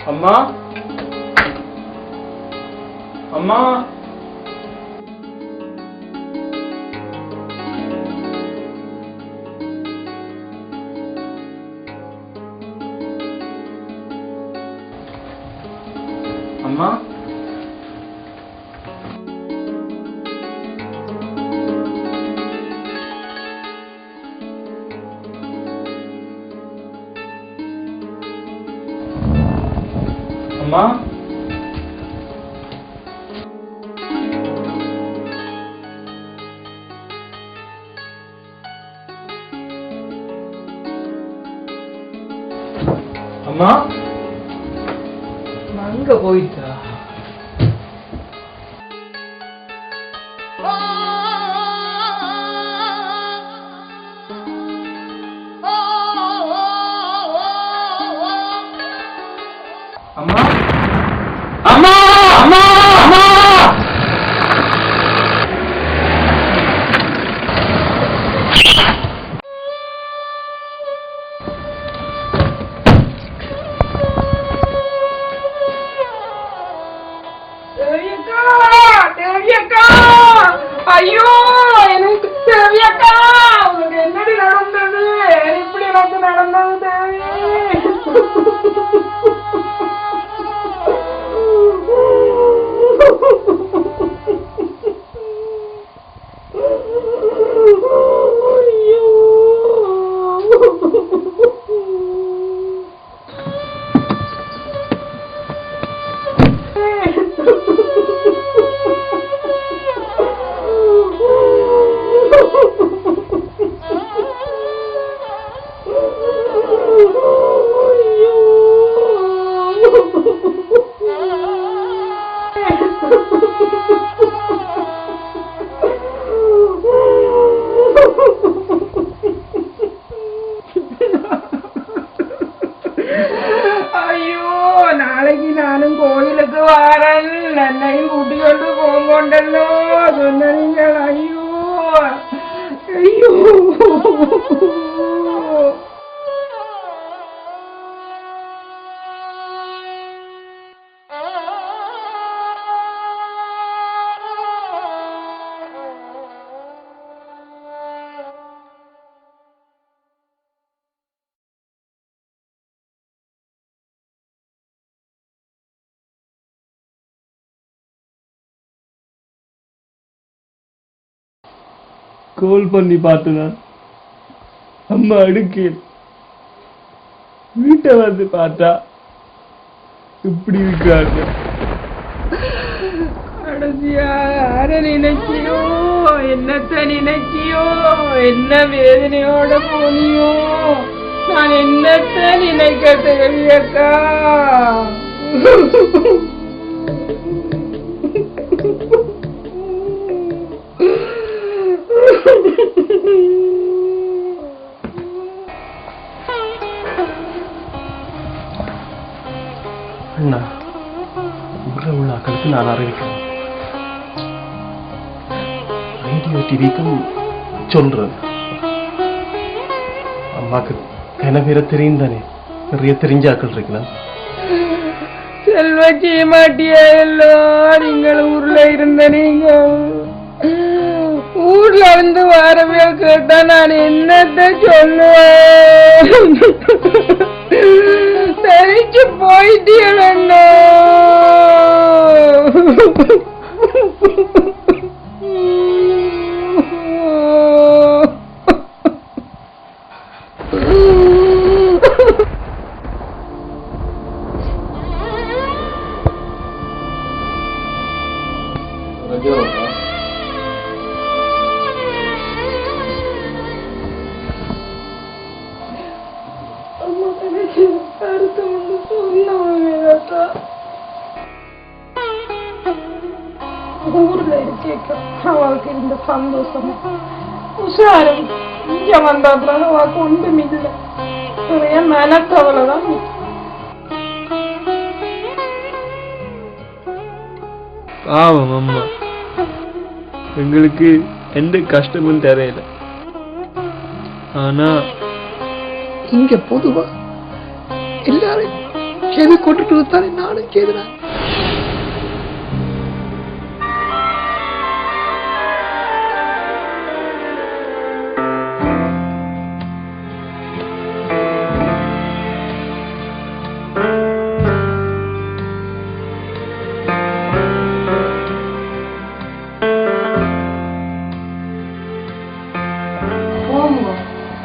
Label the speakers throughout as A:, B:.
A: அம்மா அம்மா அம்மா அம்மா அம்மா அங்க போயிட்டா அம்மா அம்மா அம்மா அம்மா ஐயோ எனக்கு தேவியக்கா உனக்கு என்னடி நடந்தது இப்படி எனக்கு நடந்தது தேவி ஐயோ நாளைக்கு நானும் கோயிலுக்கு வாரன் என்னையும் கூட்டிக்கொண்டு போங்கொண்டല്ലോ சொன்னீங்கள் ஐயோ ஐயோ
B: கோல் பண்ணி பார்த்தனா அம்மா அடுக்கேன் வீட்டை வந்து பார்த்தா இப்படி இருக்காங்க.
A: கடைசியா யார நினைச்சியோ என்னத்த நினைச்சியோ என்ன வேதனையோட போனியோ நான் என்னத்த நினைக்க தேவியக்கா
B: அண்ணா ஊரில் உள்ள ஆக்களுக்கு நான் அறிவிக்கிறேன். ரேடியோ டிவிக்கும் சொல்றேன். அம்மாக்கு என்ன பேர தெரியும் தானே, நிறைய தெரிஞ்ச ஆக்கள் இருக்கலாம்.
A: செல்வ செய்ய மாட்டியா எல்லாம் நீங்கள் ஊர்ல இருந்த நீங்கள் ஊர்ல இருந்து வரவே கேட்டா நான் என்னத்த சொல்லுவேன்? தெரிச்சு போயிட்டீங்களோ? ஊர்ல இருக்க அவளுக்கு இருந்த சந்தோஷம் உஷாரம் இங்க வந்தாப்புல அவளுக்கு ஒன்றும் இல்லை, நிறைய மனக்கவலைதான்.
B: பாவம் அம்மா, எங்களுக்கு எந்த கஷ்டமும் தெரியல. ஆனா இங்க பொதுவா எல்லாரும்
C: செய்து கொண்டுட்டு தானே நானும் செய்தேன்.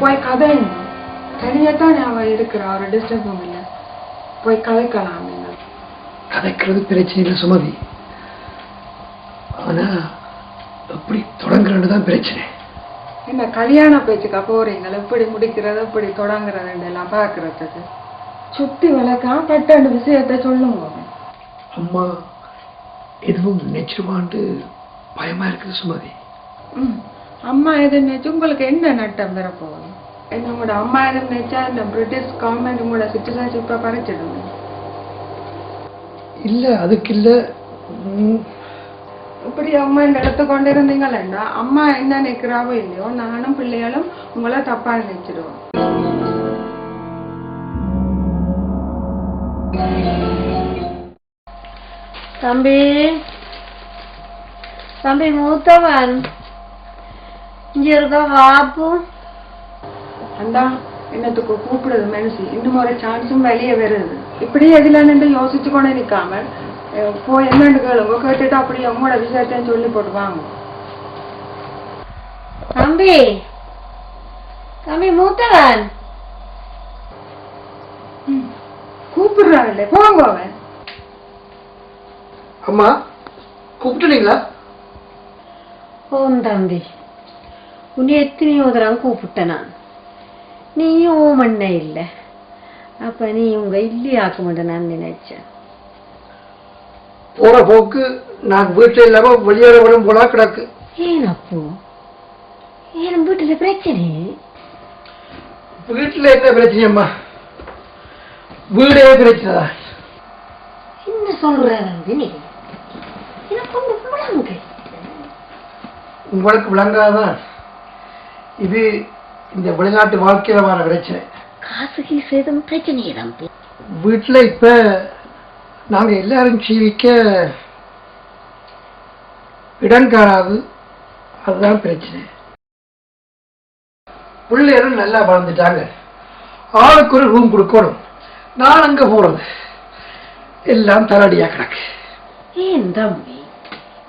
A: போய் கதைங்க தனியத்தான் அவ இருக்கிறா, ஒரு டிஸ்டர்பும் இல்லை. போய் கதைக்கலாம்.
C: கதைக்கிறது பிரச்சனை இல்லை சுமதி, ஆனா எப்படி தொடங்குறது தான் பிரச்சனை.
A: என்ன கல்யாண பேச்சுக்கா போறீங்க? எப்படி முடிக்கிறது, எப்படி தொடங்குறது எல்லாம் பாக்குறதுக்கு சுத்தி வளர்க்காம பட்டாண்டு விஷயத்த சொல்லுங்க.
C: அம்மா எதுவும் நினைச்சிருவான்ட்டு பயமா இருக்குது சுமதி.
A: அம்மா எது நினைச்சு உங்களுக்கு என்ன நட்டம் பெறப்போகுது? உங்களோட அம்மா எது நினைச்சா இந்த பிரிட்டிஷ் கவர்மெண்ட் உங்களோட சிட்டிசன்ஷிப்பை பறிச்சிடுங்க. இல்ல அதுக்கு இல்ல, இப்படி அம்மா இந்த இடத்து கொண்டு இருந்தீங்களா, அம்மா என்ன நினைக்கிறாவோ இல்லையோ நானும் பிள்ளைகளும் உங்களை தப்பா நினைச்சிடுவோம்.
D: தம்பி தம்பி மூத்தவன் இங்க இருக்க வாப்பு.
A: அந்த என்னத்துக்கு கூப்பிடுறது மனசு, இன்னும் ஒரு சான்ஸும் வெளியே வருது. இப்படியே எதுல நின்று யோசிச்சு கொண்டே நிக்காம போய் என்னன்னு கேளுங்க, கேட்டுட்டு அப்படியே உங்களோட விஷயத்தையும் சொல்லி போட்டு வாங்க.
D: தம்பி தம்பி மூத்தவன்
A: கூப்பிடுறாங்கல்ல, போங்க. அவன்
C: அம்மா கூப்பிட்டுனீங்களா?
D: ஓம் தம்பி, உன்னை எத்தனையோ தரம் கூப்பிட்டேன் நான், நீயும் ஓமண்ண இல்லை. அப்ப நீ உங்க இல்லையாக்க மாட்டேன் நான் நினைச்சேன்.
C: போற போக்கு நான் வீட்டுல இல்லாம வெளியேற வரும் போல கிடக்கு.
D: ஏன் அப்போ ஏன் வீட்டுல பிரச்சனை?
C: வீட்டுல என்ன பிரச்சனை அம்மா? வீடே பிரச்சனை.
D: என்ன சொல்ற தம்பி நீ? எனக்கு ஒண்ணு விளங்க.
C: உங்களுக்கு விளங்காதான் இது இந்த வெளிநாட்டு வாழ்க்கையில வர பிரச்சனை.
D: காசு கீசு எதுவும் பிரச்சனையே தம்பி.
C: வீட்டுல இப்ப நாங்க எல்லாரும் ஜீவிக்க இடம் காணாது, அதுதான் பிரச்சனை. பிள்ளைகளும் நல்லா வளர்ந்துட்டாங்க, ஆளுக்கு ஒரு ரூம் கொடுக்கணும். நான் அங்க போறது எல்லாம் தரடியா கிடக்கு.
D: ஏன் தம்பி,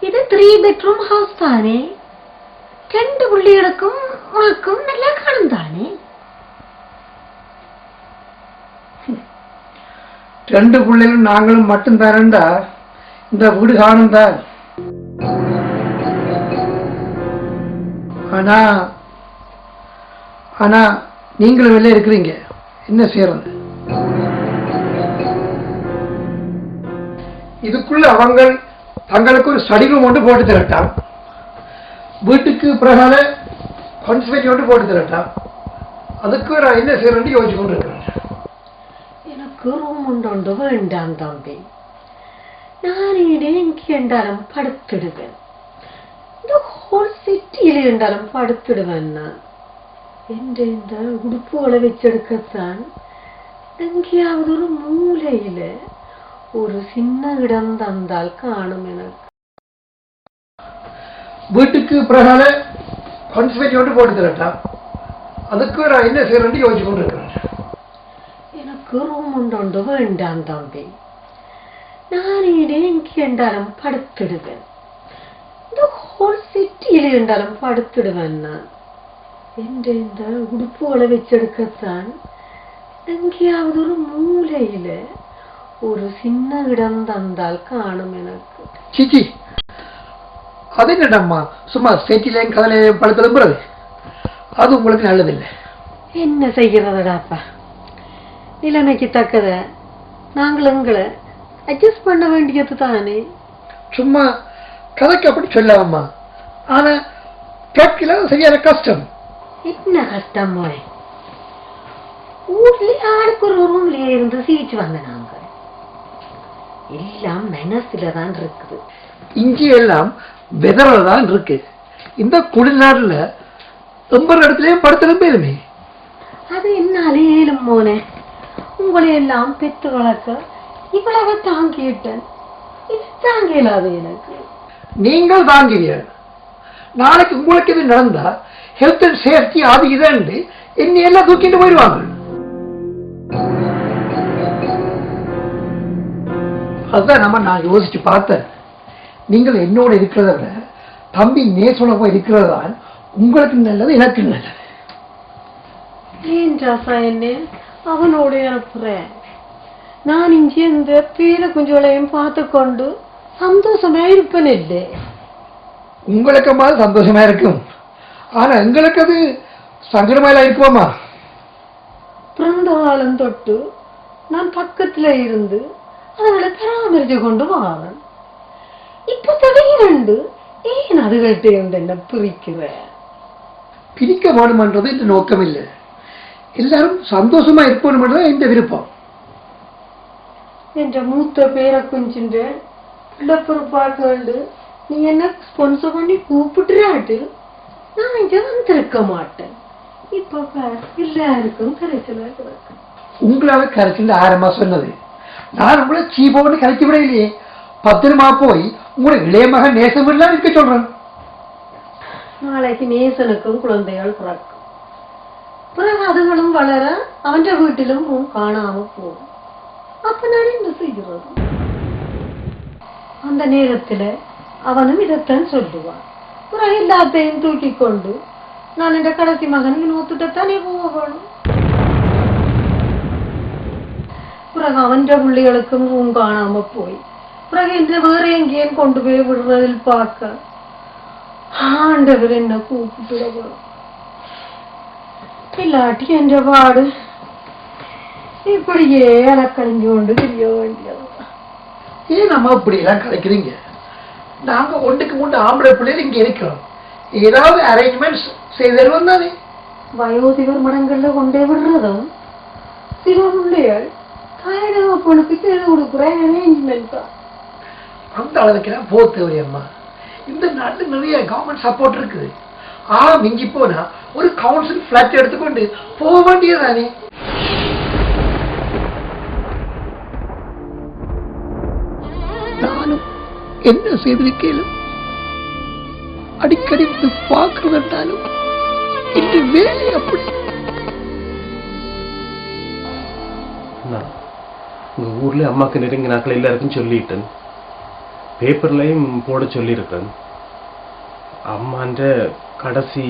D: இது 3 bedroom ஹவுஸ் தானே, 2 பிள்ளைகளுக்கும் உனக்கும் நல்லா காணும் தானே.
C: 2 பிள்ளைகளும் நாங்களும் மட்டும் தரண்டா இந்த வீடு காணும் தான். ஆனா ஆனா நீங்களும் வெளியே இருக்கிறீங்க, என்ன செய்யறது? இதுக்குள்ள அவங்க தங்களுக்கு ஒரு ஸ்டடிக்கும் ஒன்று போட்டு தரட்டான், வீட்டுக்கு பிறகால கான்சன்ட்ரேட் ஒன்று போட்டு தரட்டான். அதுக்கு நான் என்ன செய்யறேன்னு யோசிச்சு கொண்டு இருக்கிறேன்.
D: எனக்கு ரூம் உண்டு வேண்டாம் தம்பி, நான் எங்கே என்றாலும் படுத்துடுவேன். இந்த ஹோல் சிட்டியில என்றாலும் படுத்துடுவேன். நான் இந்த உடுப்புகளை வச்செடுக்கத்தான் எங்கேயாவது ஒரு மூலையில ஒரு சின்ன இடம் தந்தால் காணும் எனக்கு.
C: வீட்டுக்கு பிறகால கான்சன்ட்ரேட் ஒன்று போட்டு தரட்டான். அதுக்கு நான் என்ன செய்யறேன்னு யோசிச்சு கொண்டு இருக்கிறேன்.
D: எனக்கு ரூம் உண்டு வேண்டாம் தம்பி, நான் எங்கே என்றாலும் படுத்துடுவேன். இந்த ஹோல் சிட்டியில என்றாலும் படுத்துடுவேன். நான் இந்த உடுப்புகளை வச்செடுக்கத்தான் எங்கேயாவது ஒரு மூலையில ஒரு சின்ன இடம் தந்தால் காணும் எனக்கு.
C: சிச்சி, அது என்னடம்மா சும்மா சேட்டிலையும் கதலையும் படுத்தலும்புறது, அது உங்களுக்கு நல்லதில்லை.
D: என்ன செய்கிறதாப்பா, நிலைமைக்கு தக்கத நாங்கள் எங்களை அட்ஜஸ்ட் பண்ண வேண்டியது தானே.
C: சும்மா கதைக்கு அப்படி சொல்லாமா, ஆனா கேட்கல சரியான கஷ்டம்.
D: என்ன கஷ்டம் மோய்? ஊர்ல ஆளுக்கு ஒரு ரூம்லயே இருந்து சீச்சு வந்த நாங்க எல்லாம் மனசுலதான் இருக்குது.
C: இஞ்சி எல்லாம் வெதறதான் இருக்கு. இந்த குளிர்நாடுல எம்பர் இடத்துலயும் படுத்தலும் பேருமே.
D: அது என்னாலே ஏலும் மோனே, உங்களை எல்லாம் பெற்று வளர்க்க இவ்வளவு தாங்கிட்டேன், இது தாங்க இயலாது எனக்கு.
C: நீங்கள் தாங்குவீர்கள். நாளைக்கு உங்களுக்கு இது நடந்தா ஹெல்த் அண்ட் சேஃப்டி அது இதுன்னு என்ன எல்லாம் தூக்கிட்டு போயிடுவாங்க. அதுதான் நான் யோசிச்சு பார்த்தேன். நீங்கள் என்னோட இருக்கிறத விட தம்பி நேசோட இருக்கிறது தான் உங்களுக்கு நல்லது, எனக்கு நல்லது.
D: ஏன் ராசா என்ன அவனோட அனுப்புறேன்? நான் இங்கே இந்த பேர குஞ்சோளையும் பார்த்து கொண்டு சந்தோஷமா இருப்பேன். இல்லை
C: உங்களுக்கு மாதிரி சந்தோஷமா இருக்கும், ஆனா எங்களுக்கு அது சங்கடமாயில இருக்குமாமா.
D: பிறந்த காலம் தொட்டு நான் பக்கத்துல இருந்து அவளை பராமரிச்சு கொண்டு வாரன். இப்ப திடீரெண்டு ஏன் அதுகள்கிட்ட இருந்து என்ன பிரிக்கிற?
C: பிரிக்க வேணுமன்றது இந்த நோக்கம் இல்லை. எல்லாரும் சந்தோஷமா இருக்கணும்ன்றதான் இந்த விருப்பம்.
D: என்ற மூத்த பேரை குஞ்சுன்ற பிள்ளைப்பொறுப்பாக்கு நீ என்ன ஸ்பான்சர் பண்ணி கூப்பிட்டுறாட்டு நான் இங்க வந்திருக்க மாட்டேன். இப்ப எல்லாருக்கும் கரைச்சலா கிடக்கு.
C: உங்களால கரைச்சல் ஆரம்பமா சொன்னது. நான் உங்களை சீப்போன்னு கரைச்சி விட இல்லையே. பத்திரமா போய் உங்களை இளைய மகன் நேசம் எல்லாம் இருக்க சொல்றேன்.
D: நாளைக்கு நேசனுக்கும் குழந்தைகள் பிறக்கும். பிறகு அதுகளும் வளர அவன் வீட்டிலும் காணாம போகும். அப்ப நான் என்ன செய்கிறது? அந்த நேரத்துல அவனும் இதைத்தான் சொல்லுவான். பிறகு எல்லாத்தையும் தூக்கி கொண்டு நான் இந்த கடைசி மகன் நோத்துட்டத்தானே போகணும். பிறகு அவன் பிள்ளைகளுக்கும் காணாம போய் பிறகு இந்த வேற எங்கேயும் கொண்டு போய் விடுறதில் பார்க்க ஆண்டவர் என்ன கூப்பிட்டு இல்லாட்டி என்ற பாடு இப்படியே அலக்கழிஞ்சு கொண்டு தெரிய வேண்டியது.
C: ஏன் நம்ம இப்படி எல்லாம் கிடைக்கிறீங்க? நாங்க ஒன்றுக்கு மூன்று ஆம்பளை பிள்ளைகள் இங்க இருக்கிறோம். ஏதாவது அரேஞ்ச்மெண்ட்ஸ் செய்தருவோம் தானே.
D: வயோதிகர் மடங்கள்ல கொண்டே விடுறதும் சில பிள்ளைகள் தாயிடம் பொழுது கேடு கொடுக்குற அரேஞ்ச்மெண்ட் தான்.
C: அந்த அளவுக்கு போக தேவையம்மா. இந்த நாட்டில் நிறைய கவர்மெண்ட் சப்போர்ட் இருக்குது. மிஞ்சி போனா ஒரு கவுன்சில் பிளாட் எடுத்துக்கொண்டு போக வேண்டியதானே. நானும் என்ன செய்திருக்கேன் அடிக்கடி பார்க்கிறதாலும் இந்த வேலை அப்படி.
B: உங்க ஊர்ல அம்மாக்கு நெருங்கிய நாட்கள் எல்லாருக்கும் சொல்லிட்டேன், பேப்பர்லையும் போட சொல்லியிருக்கேன். அம்மான்ற கடைசி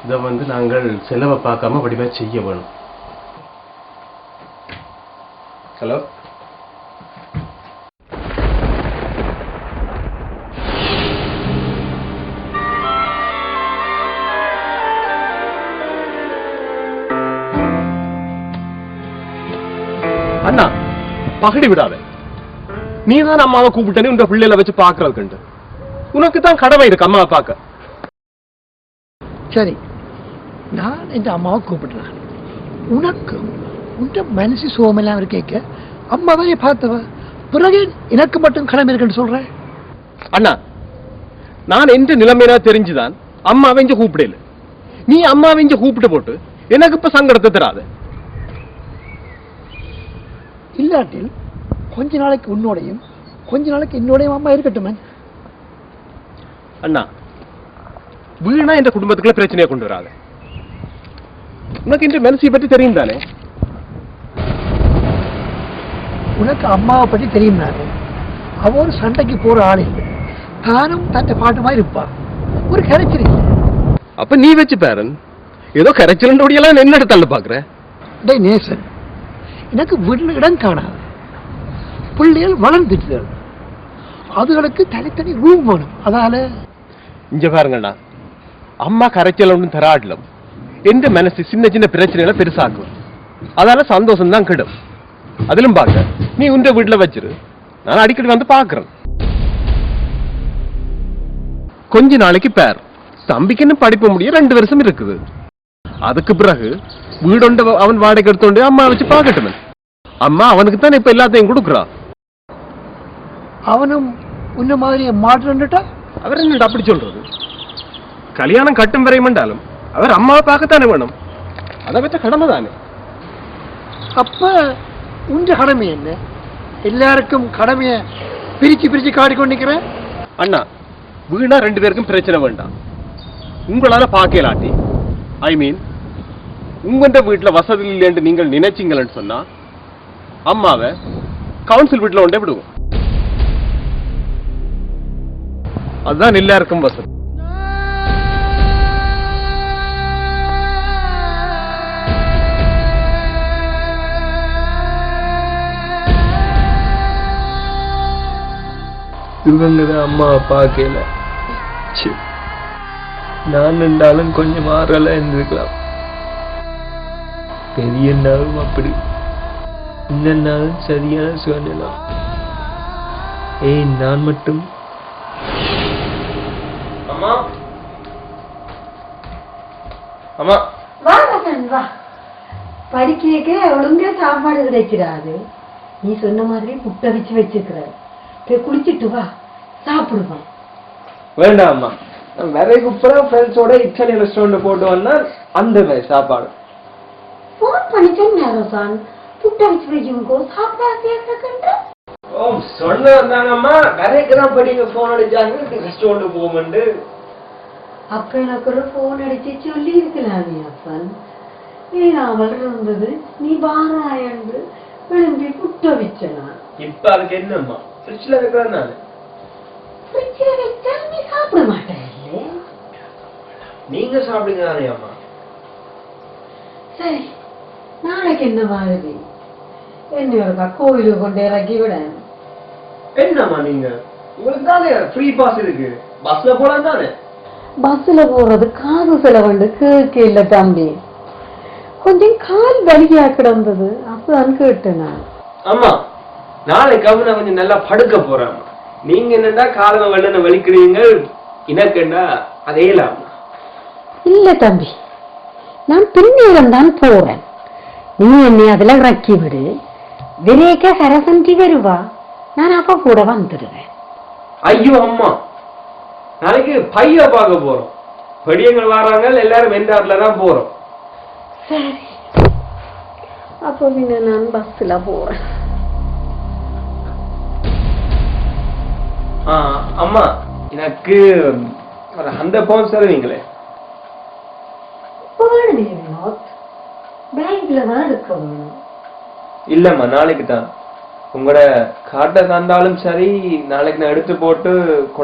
B: இதை நாங்கள் செலவை பார்க்காம வடிவா செய்ய வேணும். ஹலோ, அண்ணா பகடி விடாத. நீ தான் அம்மாவை கூப்பிட்டே உங்க பிள்ளைகளை வச்சு பாக்குறதுக்கு. உனக்கு தான் கடமை இருக்கு அம்மாவை பார்க்க.
C: சரி, நான் என் அம்மாவை கூப்பிடுறேன். உனக்கு உன் மனசு சோமெல்லாம் கேட்க அம்மாவே பார்த்தவ, பிறகு எனக்கு மட்டும் கடமை இருக்குன்னு சொல்றேன்.
B: அண்ணா, நான் எந்த நிலைமையா தெரிஞ்சுதான் அம்மாவை இங்க கூப்பிடல. நீ அம்மாவை இங்க கூப்பிட்டு போட்டு எனக்கு இப்ப சங்கடத்தை தராத.
C: இல்லாட்டில் கொஞ்ச நாளைக்கு உன்னோடையும் கொஞ்ச நாளைக்கு என்னோடையும் அம்மா இருக்கட்டும்.
B: அண்ணா, வீணா இந்த குடும்பத்துக்குள்ள பிரச்சனையை கொண்டு வராத. உனக்கு இந்த மனசை பற்றி தெரியும் தானே.
C: உனக்கு அம்மாவை பற்றி தெரியும் தானே. அவ ஒரு சண்டைக்கு போற ஆள் இல்லை. தானும் தன்னை பாட்டுமா இருப்பா. ஒரு கரைச்சல் இல்லை.
B: அப்ப நீ வச்சு பாரன், ஏதோ கரைச்சலோடையெல்லாம் என்ன தள்ள பாக்குற.
C: டேய் நேசன், எனக்கு வீட்டில் இடம் காணாது. பிள்ளைகள் வளர்ந்துட்டு அதுகளுக்கு தனித்தனி ரூம் வேணும். அதால
B: இங்க பாருங்கண்ணா, அம்மா கரைச்சல் ஒன்றும் தராடலாம். எந்த மனசு சின்ன சின்ன பிரச்சனைகளை பெருசாக்கும். அதால சந்தோஷம் தான் கெடும். அதிலும் பார்க்க நீ உந்த வீட்டுல வச்சிரு, நான் அடிக்கடி வந்து பாக்குறேன். கொஞ்ச நாளைக்கு பேர் தம்பிக்குன்னு படிப்பு முடிய 2 வருஷம் இருக்குது. அதுக்கு பிறகு வீடொண்ட அவன் வாடகை எடுத்தோண்டு அம்மா வச்சு பார்க்கட்டுமே. அம்மா அவனுக்கு தான் இப்ப எல்லாத்தையும் கொடுக்குறா.
C: அவனும் உன்ன மாதிரி மாற்றா.
B: அவர் என்ன அப்படி சொல்றது? கல்யாணம் கட்டும் வரையுமென்றாலும் அவர் அம்மாவை பார்க்கத்தானே வேணும். அதை வச்ச கடமை தானே.
C: அப்ப உன்ற கடமை என்ன? எல்லாருக்கும் கடமையை பிரிச்சு பிரிச்சு காட்டிக்கொண்டு நிக்கிறேன்.
B: அண்ணா வீணா 2 பேருக்கும் பிரச்சனை வேண்டாம். உங்களால பார்க்கலாட்டி ஐ மீன் உங்கள்ட வீட்டுல வசதி இல்லைன்னு நீங்கள் நினைச்சீங்கன்னு சொன்னா அம்மாவை கவுன்சில் வீட்டுல கொண்டே விடுவோம். அதுதான் எல்லாருக்கும் வசதி.
E: இவங்க தான் அம்மாவை பார்க்கல. நான் இருந்தாலும் கொஞ்சம் மாறல இருந்திருக்கலாம். பெரியனாலும் அப்படி, இன்னும் சரியான சூழ்நிலாம். நான் மட்டும்
B: அம்மா அம்மா
D: வா மகன் வா. படிக்க ஒழுங்கா சாப்பாடு கிடைக்கிறாரு. நீ சொன்ன மாதிரி புட்டை வச்சு வச்சிருக்கிற. போய் குளிச்சுட்டு வா, சாப்பிடுவான்.
E: வேண்டாம் அம்மா, வேலைக்கு அப்புறம் ஃப்ரெண்ட்ஸோட இட்டாலியன் ரெஸ்டாரண்ட் போட்டு வந்தா அந்த மாதிரி சாப்பாடு.
D: போன் பண்ணி சொன்னாரோசான் புட்டை வச்சு வைக்குங்கோ சாப்பிடாதேன்ற.
E: சொன்ன வந்தாங்கம்மா, வேலைக்கு தான் படிங்க போன் அடிச்சாங்க ரெஸ்டாரண்ட் போகும்ண்டு.
D: அப்ப எனக்கு ஒரு போன் அடிச்சு சொல்லி இருக்கலாமே அப்பன். அவள் இருந்தது நீ பாராய் என்று விளம்பி புட்ட வச்சலாம்.
E: இப்ப அதுக்கு என்னம்மா, ஃப்ரிட்ஜ்ல இருக்கிறேன் நான்.
D: ஃப்ரிட்ஜ்ல வச்சா நீ சாப்பிட மாட்டேன்.
E: நீங்க சாப்பிடுங்க தானே அம்மா.
D: சரி, நாளைக்கு என்ன மாதிரி என்ன கோயிலுக்கு கொண்டு இறக்கி விட.
E: என்னம்மா நீங்க, உங்களுக்கு தானே ஃப்ரீ பாஸ் இருக்கு, பஸ்ல போலாம் தானே.
D: பஸ்ல போறது காது செலவண்டு கேட்க இல்ல தம்பி. கொஞ்சம் கால் வலியா கிடந்தது, அப்பதான் கேட்டேன் நான்.
E: ஆமா, நாளைக்கு நான் கொஞ்சம் நல்லா படுக்க போறேன். நீங்க என்னடா காலம் வெள்ளன வலிக்கிறீங்க, எனக்குண்டா அதே இல்லாம.
D: இல்ல தம்பி, நான் பின்னேரம் தான் போறேன். நீ என்னை அதுல இறக்கி விடு. விரேக்க சரசந்தி வருவா, நான் அப்ப கூட வந்துடுவேன்.
E: ஐயோ அம்மா, நாளைக்கு பைய பார்க்க போறோம். பெரியவங்க வராங்க, எல்லாரும் வெண்டாட்ல தான் போறோம்.
D: சரி, அப்போ பின்ன நான் பஸ்ல போறேன்.
E: அம்மா, எனக்கு ஒரு 100 பவுண்ட்ஸ் தருவீங்களே?
D: பேங்க்ல தான் எடுக்க வேணும்.
E: இல்லம்மா, நாளைக்கு தான். உங்களோட கார்டை தந்தாலும் சரி, நாளைக்கு நான் எடுத்து போட்டு கொண்டு